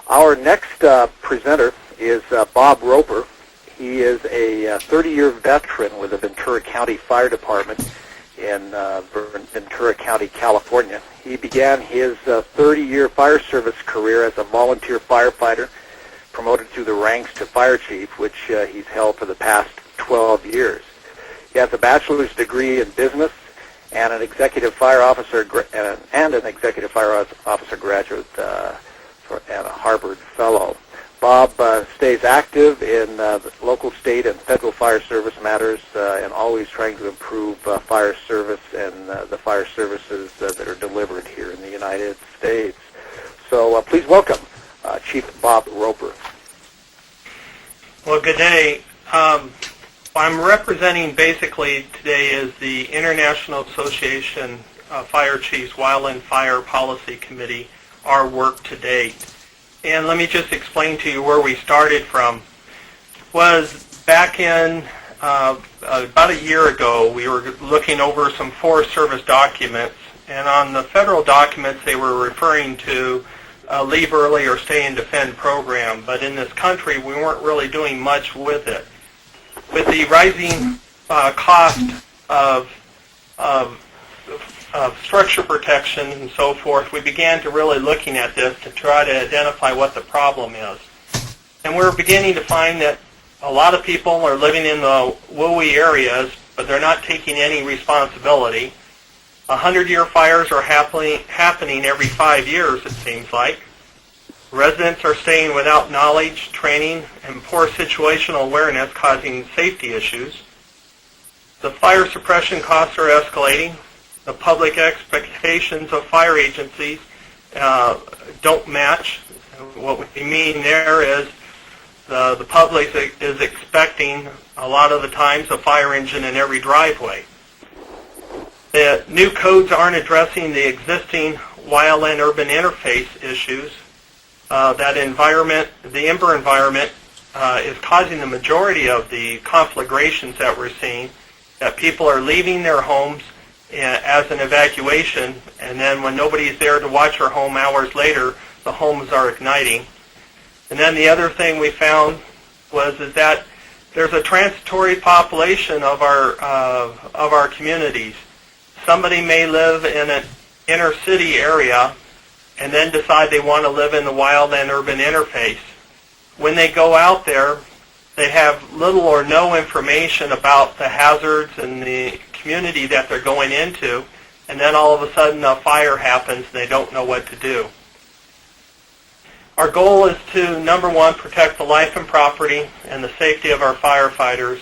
Our next presenter is Bob Roper. He is a 30-year veteran with the Ventura County Fire Department in Ventura County, California. He began his 30-year fire service career as a volunteer firefighter, promoted through the ranks to fire chief, which he's held for the past 12 years. He has a bachelor's degree in business and an executive fire officer graduate and a Harvard fellow. Bob stays active in local, state, and federal fire service matters and always trying to improve fire service and the fire services that are delivered here in the United States. So please welcome Chief Bob Roper. Well, good day. I'm representing basically today is the International Association of Fire Chiefs Wildland Fire Policy Committee, our work to date. And let me just explain to you where we started from. Was back in about a year ago, we were looking over some Forest Service documents, and on the federal documents they were referring to leave early or stay and defend program, but in this country we weren't really doing much with it. With the rising cost of structure protection and so forth, we began to really looking at this to try to identify what the problem is. And we're beginning to find that a lot of people are living in the WUI areas, but they're not taking any responsibility. 100-year fires are happening every 5 years, it seems like. Residents are staying without knowledge, training, and poor situational awareness, causing safety issues. The fire suppression costs are escalating. The public expectations of fire agencies don't match. What we mean there is the public is expecting a lot of the times a fire engine in every driveway. The new codes aren't addressing the existing wildland-urban interface issues. That environment, the timber environment, is causing the majority of the conflagrations that we're seeing, that people are leaving their homes as an evacuation, and then when nobody's there to watch their home hours later, the homes are igniting. And then the other thing we found is that there's a transitory population of our communities. Somebody may live in an inner city area and then decide they want to live in the wildland-urban interface. When they go out there, they have little or no information about the hazards and the community that they're going into, and then all of a sudden a fire happens and they don't know what to do. Our goal is to, number one, protect the life and property and the safety of our firefighters.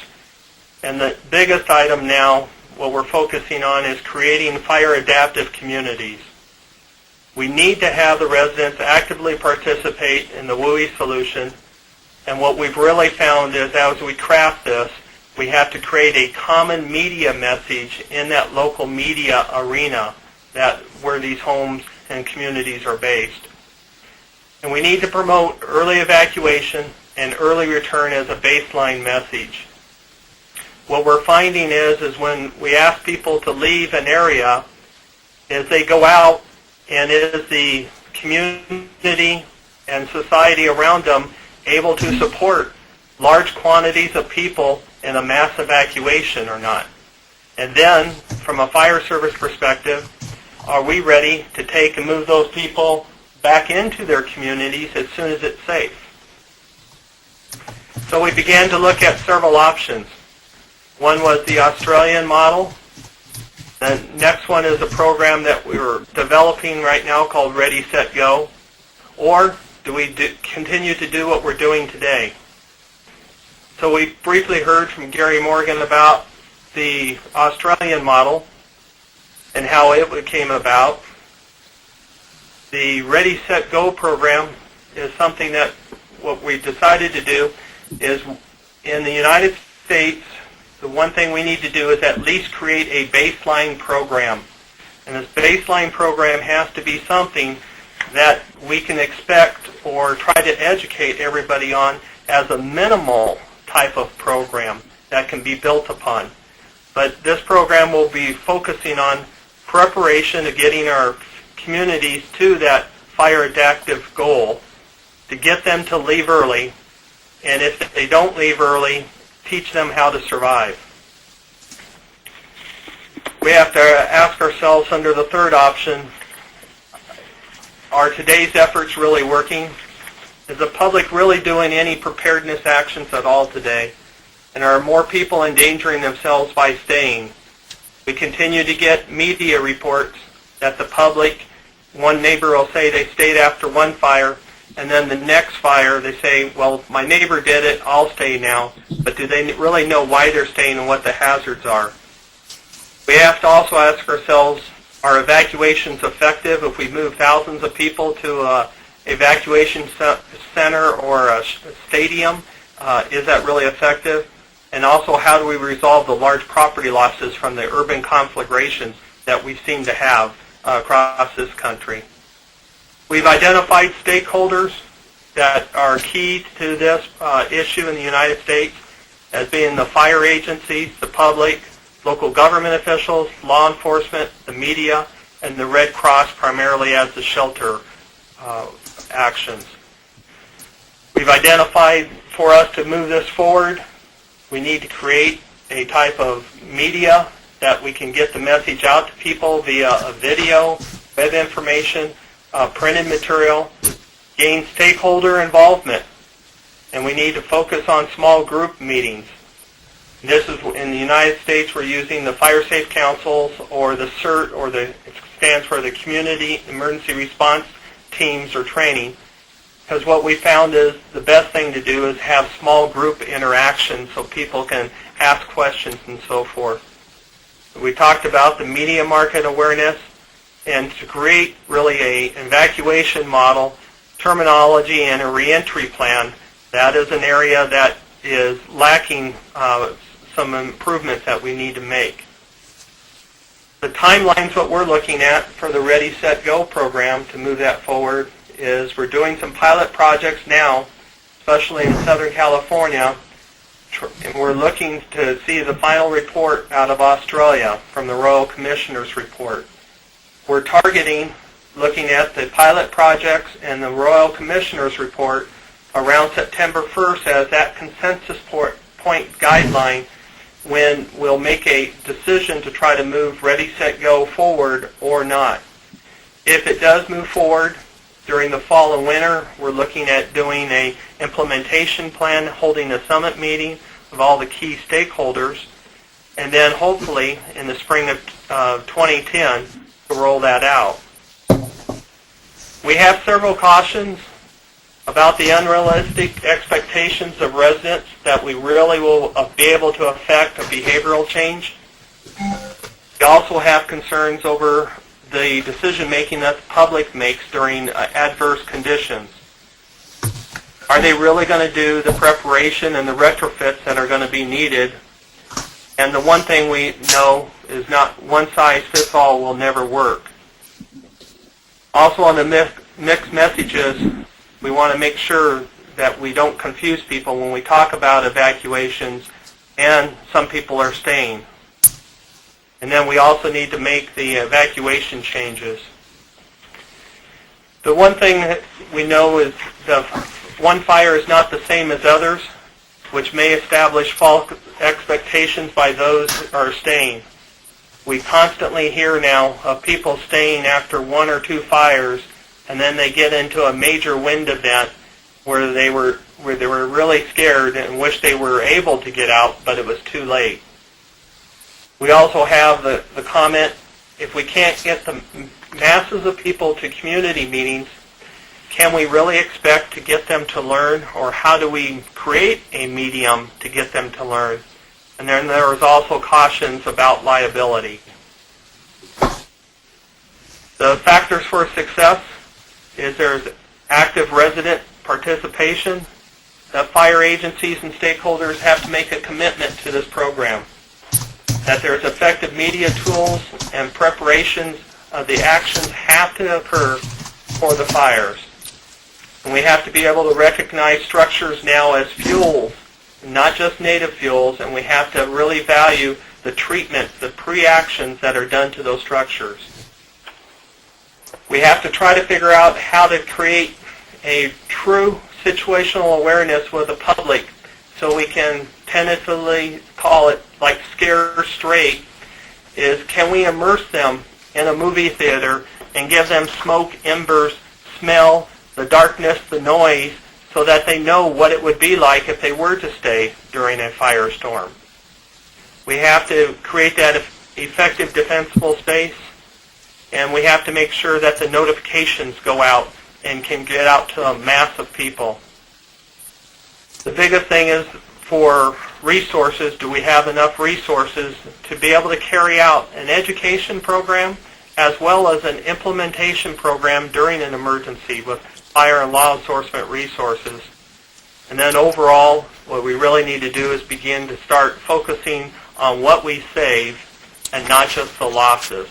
And the biggest item now, what we're focusing on, is creating fire-adaptive communities. We need to have the residents actively participate in the WUI solution, and what we've really found is as we craft this, we have to create a common media message in that local media arena where these homes and communities are based. And we need to promote early evacuation and early return as a baseline message. What we're finding is when we ask people to leave an area, is they go out, and is the community and society around them able to support large quantities of people in a mass evacuation or not? And then, from a fire service perspective, are we ready to take and move those people back into their communities as soon as it's safe? So we began to look at several options. One was the Australian model. The next one is a program that we're developing right now called Ready, Set, Go. Or do we continue to do what we're doing today? So we briefly heard from Gary Morgan about the Australian model and how it came about. The Ready, Set, Go program is something that what we decided to do is in the United States, the one thing we need to do is at least create a baseline program. And this baseline program has to be something that we can expect or try to educate everybody on as a minimal type of program that can be built upon. But this program will be focusing on preparation of getting our communities to that fire adaptive goal. to get them to leave early, and if they don't leave early, teach them how to survive. We have to ask ourselves under the third option, are today's efforts really working? Is the public really doing any preparedness actions at all today? And are more people endangering themselves by staying? We continue to get media reports that the public, one neighbor will say they stayed after one fire, and then the next fire they say, well, my neighbor did it, I'll stay now. But do they really know why they're staying and what the hazards are? We have to also ask ourselves, are evacuations effective if we move thousands of people to an evacuation center or a stadium? Is that really effective? And also, how do we resolve the large property losses from the urban conflagrations that we seem to have across this country? We've identified stakeholders that are key to this issue in the United States as being the fire agencies, the public, local government officials, law enforcement, the media, and the Red Cross primarily as the shelter actions. We've identified for us to move this forward, we need to create a type of media that we can get the message out to people via a video, web information, printed material, gain stakeholder involvement, and we need to focus on small group meetings. This is in the United States. We're using the Fire Safe Councils or the CERT, or it stands for the Community Emergency Response Teams or training, because what we found is the best thing to do is have small group interaction so people can ask questions and so forth. We talked about the media market awareness, and to create really an evacuation model, terminology, and a reentry plan. That is an area that is lacking some improvements that we need to make. The timelines what we're looking at for the Ready, Set, Go program to move that forward is we're doing some pilot projects now, especially in Southern California, and we're looking to see the final report out of Australia from the Royal Commissioner's report. We're targeting looking at the pilot projects and the Royal Commissioner's report around September 1st as that consensus point guideline when we'll make a decision to try to move Ready, Set, Go forward or not. If it does move forward during the fall and winter, we're looking at doing a implementation plan, holding a summit meeting of all the key stakeholders, and then hopefully in the spring of 2010 to roll that out. We have several cautions about the unrealistic expectations of residents that we really will be able to affect a behavioral change. We also have concerns over the decision-making that the public makes during adverse conditions. Are they really going to do the preparation and the retrofits that are going to be needed? And the one thing we know is not one-size-fits-all will never work. Also on the mixed messages, we want to make sure that we don't confuse people when we talk about evacuations and some people are staying. And then we also need to make the evacuation changes. The one thing that we know is the one fire is not the same as others, which may establish false expectations by those who are staying. We constantly hear now of people staying after one or two fires, and then they get into a major wind event where they were really scared and wish they were able to get out, but it was too late. We also have the comment, if we can't get the masses of people to community meetings, can we really expect to get them to learn, or how do we create a medium to get them to learn? And then there was also cautions about liability. The factors for success is there's active resident participation, that fire agencies and stakeholders have to make a commitment to this program, that there's effective media tools and preparations of the actions have to occur for the fires. And we have to be able to recognize structures now as fuels, not just native fuels, and we have to really value the treatment, the pre-actions that are done to those structures. We have to try to figure out how to create a true situational awareness with the public, so we can tentatively call it like scare straight, is can we immerse them in a movie theater and give them smoke, embers, smell, the darkness, the noise, so that they know what it would be like if they were to stay during a firestorm. We have to create that effective defensible space, and we have to make sure that the notifications go out and can get out to a mass of people. The biggest thing is for resources. Do we have enough resources to be able to carry out an education program as well as an implementation program during an emergency with fire and law enforcement resources? And then overall, what we really need to do is begin to start focusing on what we save and not just the losses.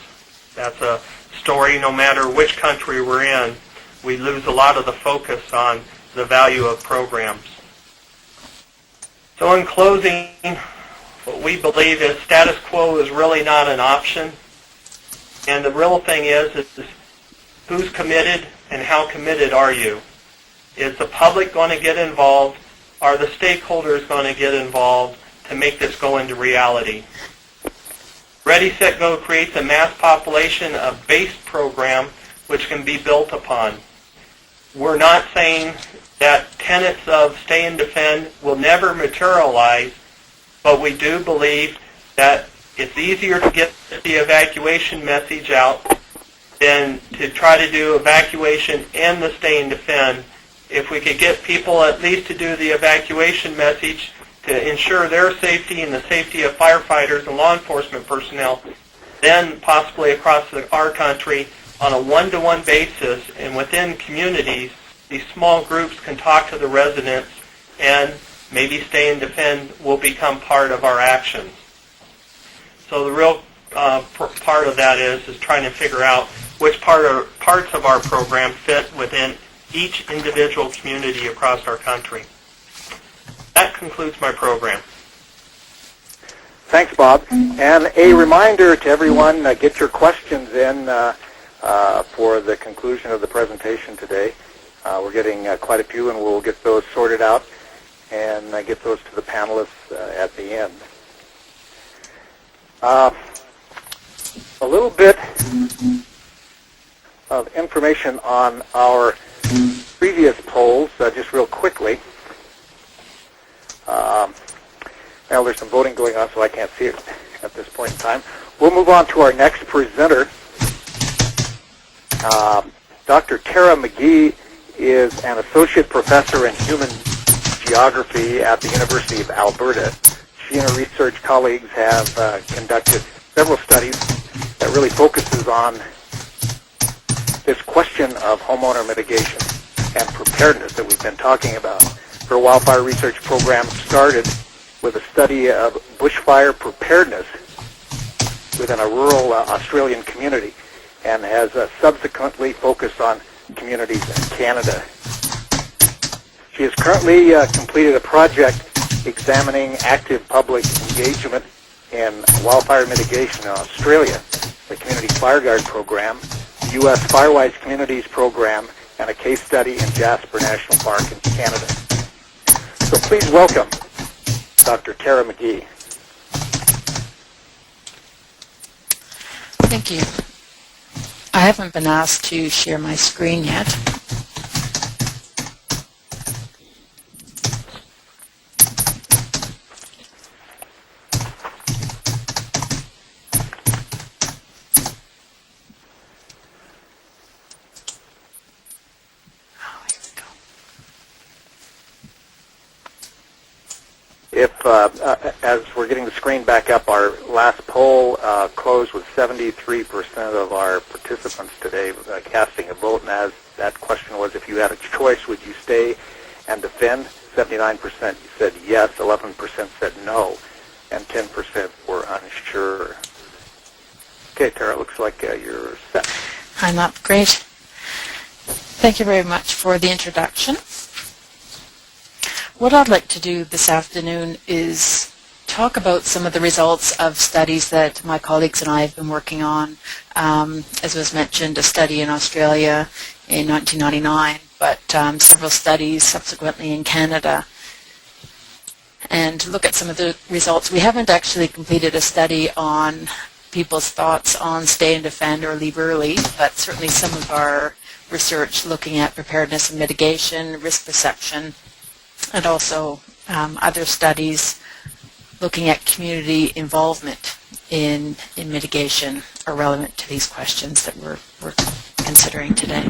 That's a story no matter which country we're in. We lose a lot of the focus on the value of programs. So in closing, what we believe is status quo is really not an option. And the real thing is who's committed and how committed are you? Is the public going to get involved? Are the stakeholders going to get involved to make this go into reality? Ready, Set, Go creates a mass population of base program which can be built upon. We're not saying that tenets of stay and defend will never materialize, but we do believe that it's easier to get the evacuation message out than to try to do evacuation and the stay and defend. If we could get people at least to do the evacuation message to ensure their safety and the safety of firefighters and law enforcement personnel, then possibly across our country on a one-to-one basis and within communities, these small groups can talk to the residents, and maybe stay and defend will become part of our actions. So the real part of that is trying to figure out which parts of our program fit within each individual community across our country. That concludes my program. Thanks, Bob. And a reminder to everyone, get your questions in for the conclusion of the presentation today. We're getting quite a few, and we'll get those sorted out and get those to the panelists at the end. A little bit of information on our previous polls, just real quickly. Well, there's some voting going on, so I can't see it at this point in time. We'll move on to our next presenter. Dr. Tara McGee is an associate professor in human geography at the University of Alberta. She and her research colleagues have conducted several studies that really focuses on this question of homeowner mitigation and preparedness that we've been talking about. Her wildfire research program started with a study of bushfire preparedness within a rural Australian community and has subsequently focused on communities in Canada. She has currently completed a project examining active public engagement in wildfire mitigation in Australia, the Community Fire Guard Program, the U.S. Firewise Communities Program, and a case study in Jasper National Park in Canada. So please welcome Dr. Tara McGee. Thank you. I haven't been asked to share my screen yet. As we're getting the screen back up, our last poll closed with 73% of our participants today casting a vote, and as that question was, if you had a choice, would you stay and defend? 79% said yes, 11% said no, and 10% were unsure. Okay, Tara, it looks like you're set. I'm up. Great. Thank you very much for the introduction. What I'd like to do this afternoon is talk about some of the results of studies that my colleagues and I have been working on. As was mentioned, a study in Australia in 1999, but several studies subsequently in Canada. And to look at some of the results, we haven't actually completed a study on people's thoughts on stay and defend or leave early, but certainly some of our research looking at preparedness and mitigation, risk perception, and also other studies looking at community involvement in mitigation are relevant to these questions that we're considering today.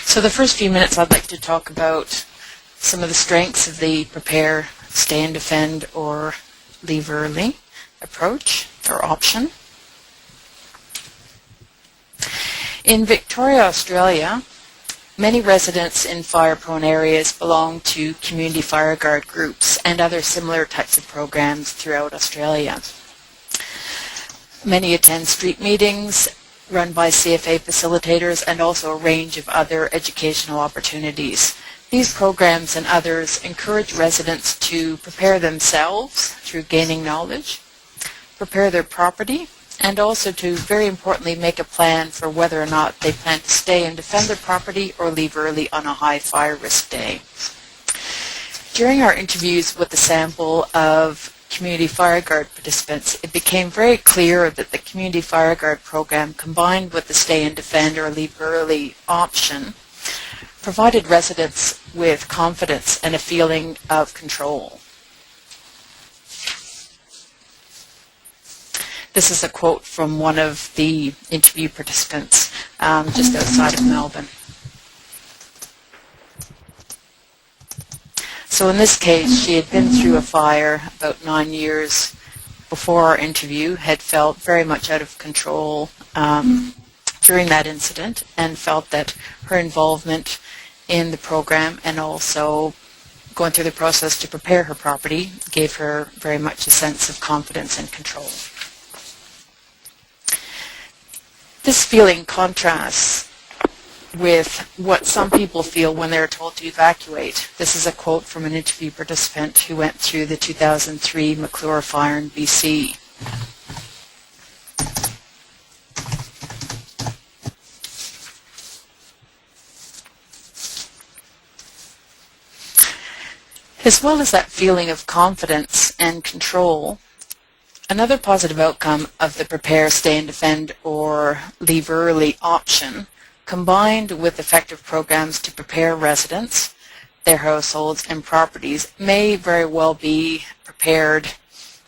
So the first few minutes I'd like to talk about some of the strengths of the prepare, stay and defend, or leave early approach or option. In Victoria, Australia, many residents in fire-prone areas belong to community fire guard groups and other similar types of programs throughout Australia. Many attend street meetings run by CFA facilitators and also a range of other educational opportunities. These programs and others encourage residents to prepare themselves through gaining knowledge, prepare their property, and also to, very importantly, make a plan for whether or not they plan to stay and defend their property or leave early on a high fire risk day. During our interviews with a sample of community fire guard participants, it became very clear that the community fire guard program, combined with the stay and defend or leave early option, provided residents with confidence and a feeling of control. This is a quote from one of the interview participants just outside of Melbourne. So in this case, she had been through a fire about 9 years before our interview, had felt very much out of control during that incident, and felt that her involvement in the program and also going through the process to prepare her property gave her very much a sense of confidence and control. This feeling contrasts with what some people feel when they're told to evacuate. This is a quote from an interview participant who went through the 2003 McClure fire in BC. As well as that feeling of confidence and control, another positive outcome of the prepare, stay and defend, or leave early option, combined with effective programs to prepare residents, their households and properties, may very well be prepared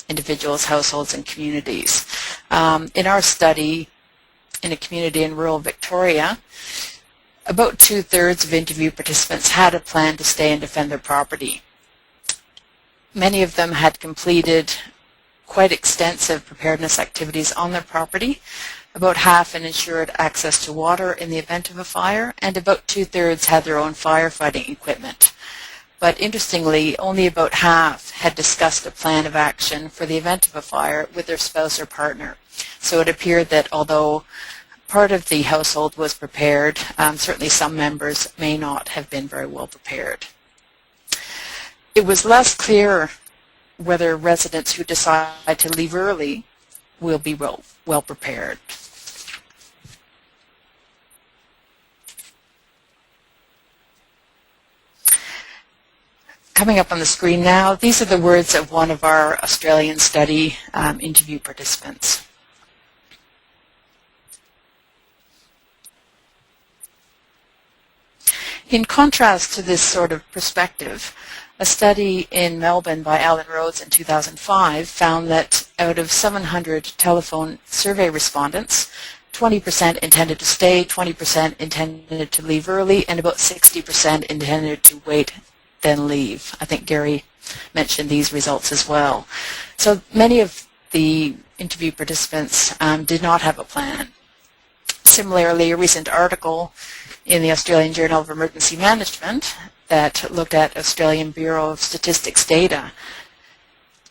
individuals, households and communities. In our study in a community in rural Victoria, about 2/3 of interview participants had a plan to stay and defend their property. Many of them had completed quite extensive preparedness activities on their property. About half had ensured access to water in the event of a fire, and about 2/3 had their own firefighting equipment. But interestingly, only about half had discussed a plan of action for the event of a fire with their spouse or partner. So it appeared that although part of the household was prepared, certainly some members may not have been very well prepared. It was less clear whether residents who decide to leave early will be well prepared. Coming up on the screen now, these are the words of one of our Australian study interview participants. In contrast to this sort of perspective, a study in Melbourne by Alan Rhodes in 2005 found that out of 700 telephone survey respondents, 20% intended to stay, 20% intended to leave early, and about 60% intended to wait, then leave. I think Gary mentioned these results as well. So many of the interview participants did not have a plan. Similarly, a recent article in the Australian Journal of Emergency Management that looked at Australian Bureau of Statistics data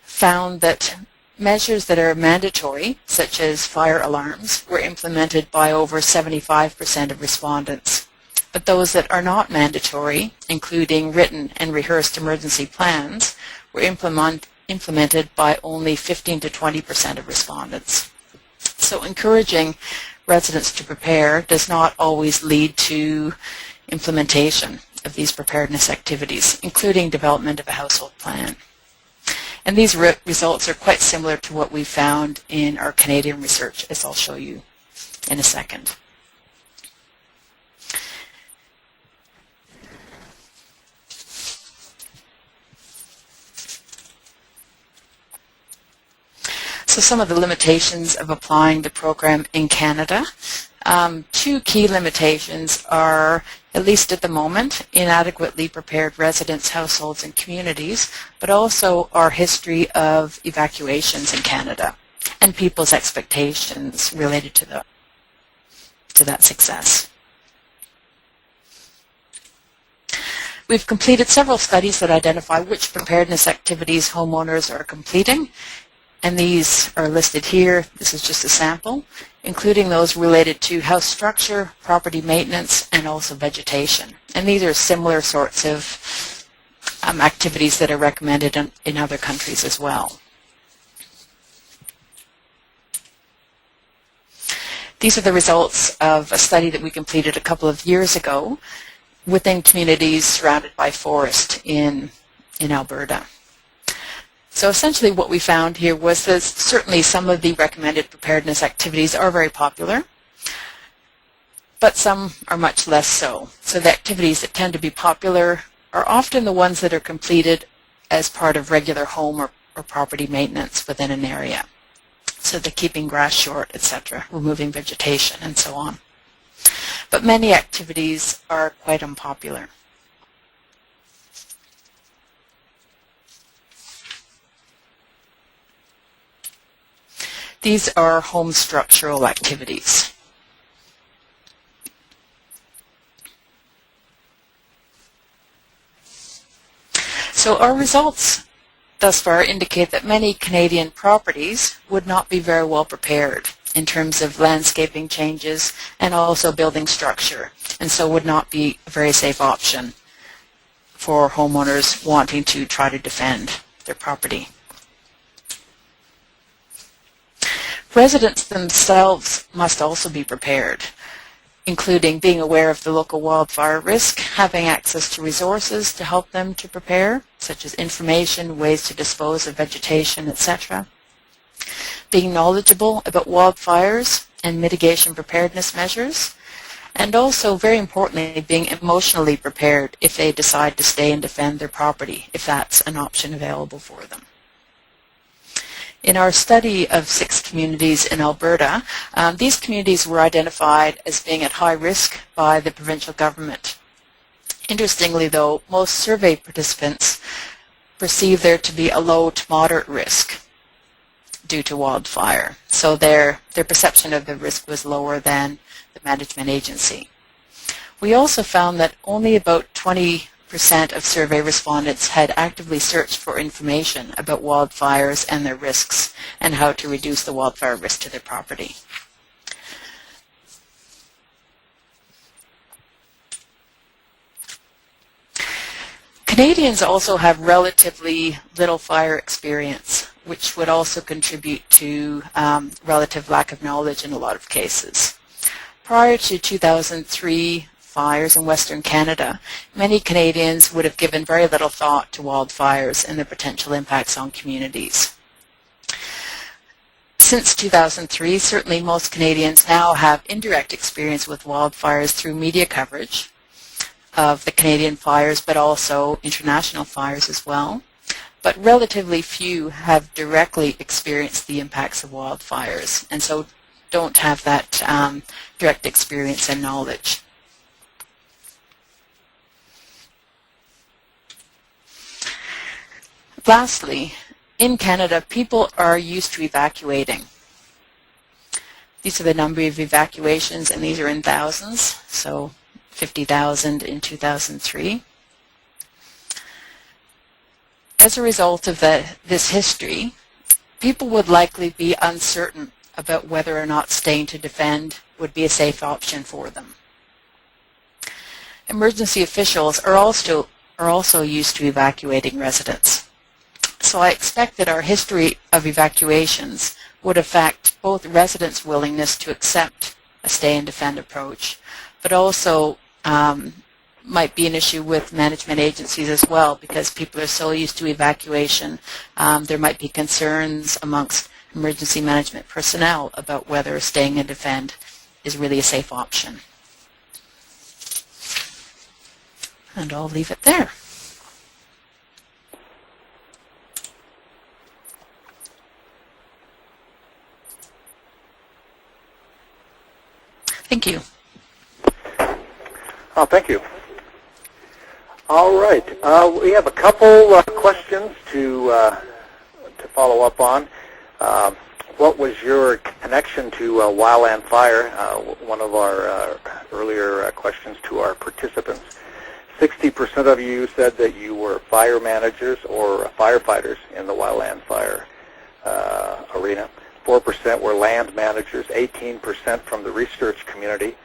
found that measures that are mandatory, such as fire alarms, were implemented by over 75% of respondents. but those that are not mandatory, including written and rehearsed emergency plans, were implemented by only 15 to 20% of respondents. So encouraging residents to prepare does not always lead to implementation of these preparedness activities, including development of a household plan. And these results are quite similar to what we found in our Canadian research, as I'll show you in a second. So some of the limitations of applying the program in Canada. Two key limitations are, at least at the moment, inadequately prepared residents, households, and communities, but also our history of evacuations in Canada and people's expectations related to that success. We've completed several studies that identify which preparedness activities homeowners are completing, and these are listed here. This is just a sample, including those related to house structure, property maintenance, and also vegetation. And these are similar sorts of activities that are recommended in other countries as well. These are the results of a study that we completed a couple of years ago within communities surrounded by forest in Alberta. So essentially what we found here was that certainly some of the recommended preparedness activities are very popular, but some are much less so. So the activities that tend to be popular are often the ones that are completed as part of regular home or property maintenance within an area. So the keeping grass short, etc., removing vegetation, and so on. But many activities are quite unpopular. These are home structural activities. So our results thus far indicate that many Canadian properties would not be very well prepared in terms of landscaping changes and also building structure, and so would not be a very safe option for homeowners wanting to try to defend their property. Residents themselves must also be prepared, including being aware of the local wildfire risk, having access to resources to help them to prepare, such as information, ways to dispose of vegetation, etc. Being knowledgeable about wildfires and mitigation preparedness measures, and also, very importantly, being emotionally prepared if they decide to stay and defend their property, if that's an option available for them. In our study of 6 communities in Alberta, these communities were identified as being at high risk by the provincial government. Interestingly, though, most survey participants perceive there to be a low to moderate risk due to wildfire. So their perception of the risk was lower than the management agency. We also found that only about 20% of survey respondents had actively searched for information about wildfires and their risks and how to reduce the wildfire risk to their property. Canadians also have relatively little fire experience, which would also contribute to relative lack of knowledge in a lot of cases. Prior to 2003 fires in Western Canada, many Canadians would have given very little thought to wildfires and their potential impacts on communities. Since 2003, certainly most Canadians now have indirect experience with wildfires through media coverage of the Canadian fires, but also international fires as well. But relatively few have directly experienced the impacts of wildfires, and so don't have that direct experience and knowledge. Lastly, in Canada, people are used to evacuating. These are the number of evacuations, and these are in thousands, so 50,000 in 2003. As a result of this history, people would likely be uncertain about whether or not staying to defend would be a safe option for them. emergency officials are also used to evacuating residents. So I expect that our history of evacuations would affect both residents' willingness to accept a stay and defend approach, but also might be an issue with management agencies as well, because people are so used to evacuation. There might be concerns amongst emergency management personnel about whether staying and defend is really a safe option. And I'll leave it there. Thank you. Oh, thank you. All right. We have a couple questions to follow up on. What was your connection to wildland fire? One of our earlier questions to our participants. 60% of you said that you were fire managers or firefighters in the wildland fire arena. 4% were land managers, 18% from the research community,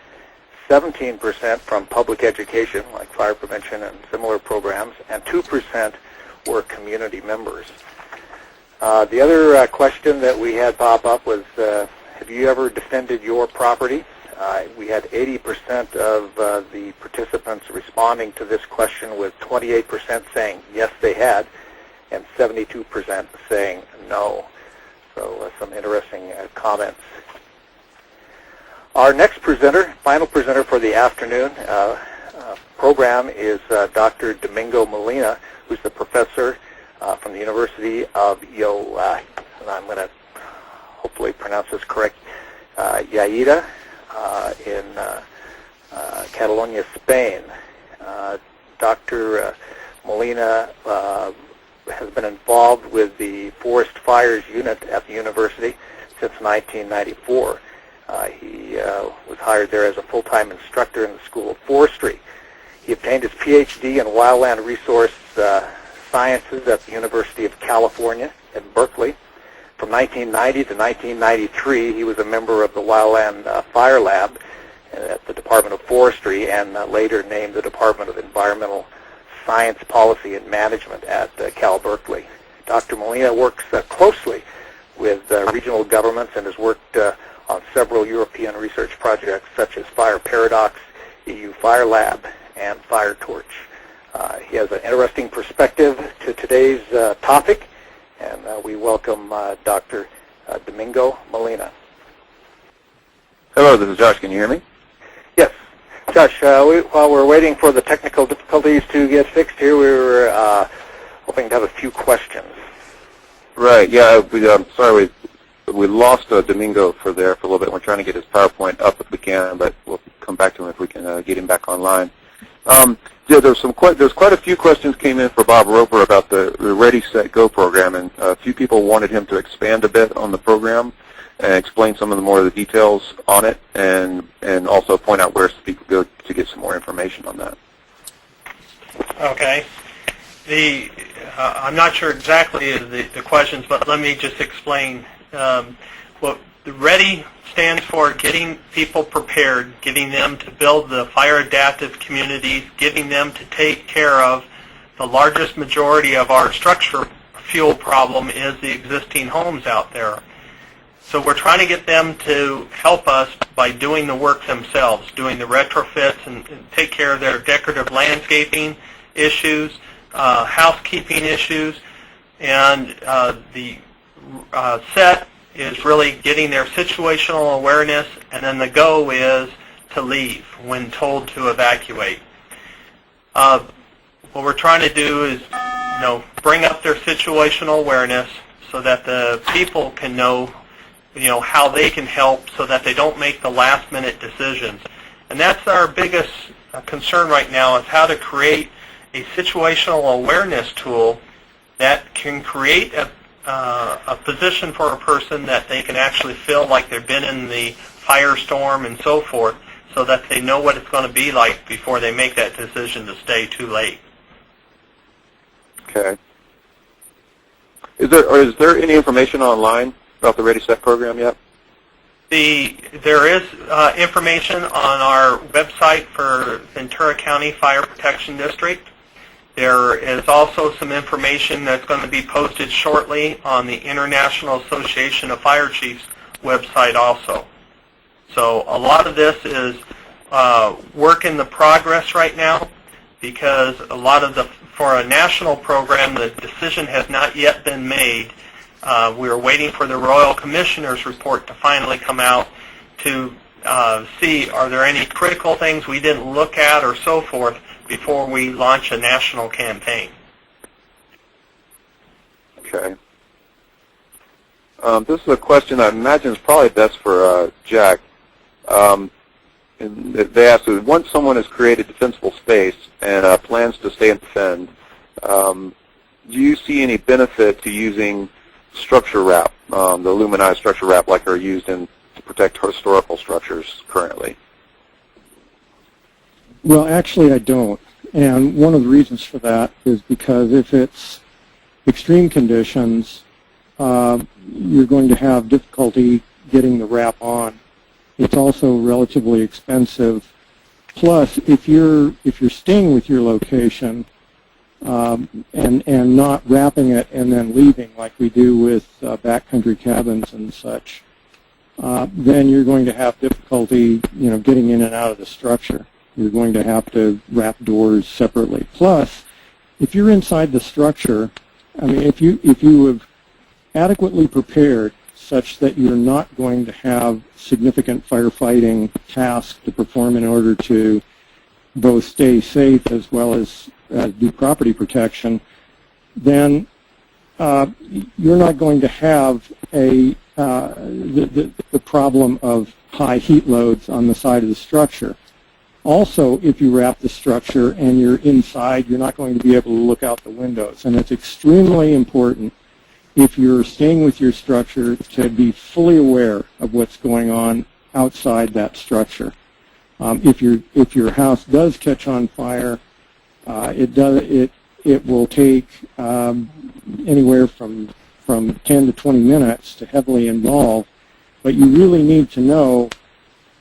17% from public education, like fire prevention and similar programs, and 2% were community members. The other question that we had pop up was, have you ever defended your property? We had 80% of the participants responding to this question, with 28% saying yes they had, and 72% saying no. So some interesting comments. Our next presenter, final presenter for the afternoon program, is Dr. Domingo Molina, who's the professor from the University of Lleida, and I'm going to hopefully pronounce this correct, Lleida, in Catalonia, Spain. Dr. Molina has been involved with the Forest Fires Unit at the university since 1994. He was hired there as a full-time instructor in the School of Forestry. He obtained his PhD in Wildland Resource Sciences at the University of California at Berkeley. From 1990 to 1993, he was a member of the Wildland Fire Lab at the Department of Forestry, and later named the Department of Environmental Science Policy and Management at Cal Berkeley. Dr. Molina works closely with regional governments and has worked on several European research projects such as Fire Paradox, EU Fire Lab, and Fire Torch. He has an interesting perspective to today's topic, and we welcome Dr. Domingo Molina. Hello, this is Josh. Can you hear me? Yes. Josh, while we're waiting for the technical difficulties to get fixed here, we were hoping to have a few questions. Right, yeah, sorry we lost Domingo for a little bit. We're trying to get his PowerPoint up if we can, but we'll come back to him if we can get him back online. Yeah, there's quite a few questions came in for Bob Roper about the Ready, Set, Go program, and a few people wanted him to expand a bit on the program and explain some of the more of the details on it, and also point out where people go to get some more information on that. Okay. I'm not sure exactly the questions, but let me just explain. What the READY stands for: getting people prepared, getting them to build the fire adaptive communities, getting them to take care of the largest majority of our structure fuel problem is the existing homes out there. So we're trying to get them to help us by doing the work themselves, doing the retrofits and take care of their decorative landscaping issues, housekeeping issues, and the set is really getting their situational awareness, and then the go is to leave when told to evacuate. What we're trying to do is, bring up their situational awareness so that the people can know, how they can help so that they don't make the last-minute decisions. And that's our biggest concern right now, is how to create a situational awareness tool that can create a position for a person that they can actually feel like they've been in the firestorm and so forth, so that they know what it's going to be like before they make that decision to stay too late. Okay. Is there any information online about the Ready Set program yet? There is information on our website for Ventura County Fire Protection District. There is also some information that's going to be posted shortly on the International Association of Fire Chiefs website also. So a lot of this is work in the progress right now, because a lot of for a national program, the decision has not yet been made. We're waiting for the Royal Commissioner's report to finally come out to see are there any critical things we didn't look at or so forth before we launch a national campaign. Okay. This is a question I imagine is probably best for Jack. And they asked, once someone has created defensible space and plans to stay and defend, do you see any benefit to using structure wrap, the aluminized structure wrap like are used to protect historical structures currently? Well, actually, I don't. And one of the reasons for that is because if it's extreme conditions, you're going to have difficulty getting the wrap on. It's also relatively expensive. Plus, if you're staying with your location and not wrapping it and then leaving like we do with backcountry cabins and such, then you're going to have difficulty, getting in and out of the structure. You're going to have to wrap doors separately. Plus, if you're inside the structure, if you have adequately prepared such that you're not going to have significant firefighting tasks to perform in order to both stay safe as well as do property protection, then you're not going to have the problem of high heat loads on the side of the structure. Also, if you wrap the structure and you're inside, you're not going to be able to look out the windows. And it's extremely important, if you're staying with your structure, to be fully aware of what's going on outside that structure. If your house does catch on fire, it will take anywhere from 10 to 20 minutes to heavily involve, but you really need to know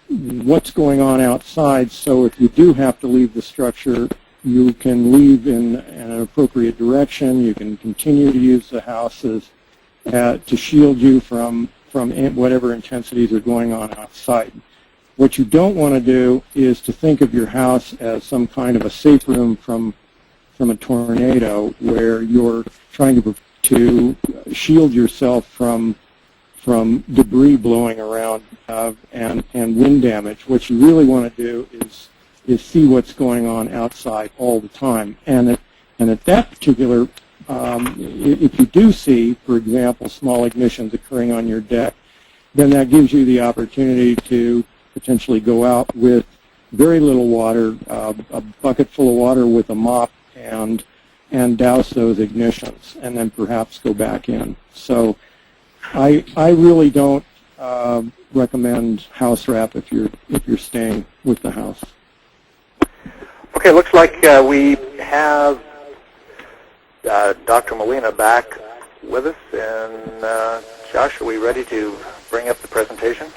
what's going on outside, so if you do have to leave the structure, you can leave in an appropriate direction. You can continue to use the houses to shield you from whatever intensities are going on outside. What you don't want to do is to think of your house as some kind of a safe room from a tornado, where you're trying to shield yourself from debris blowing around and wind damage. What you really want to do is see what's going on outside all the time. And at that particular, if you do see, for example, small ignitions occurring on your deck, then that gives you the opportunity to potentially go out with very little water, a bucket full of water with a mop, and douse those ignitions, and then perhaps go back in. So I really don't recommend house wrap if you're staying with the house. Okay, looks like we have Dr. Molina back with us, and Josh, are we ready to bring up the presentation?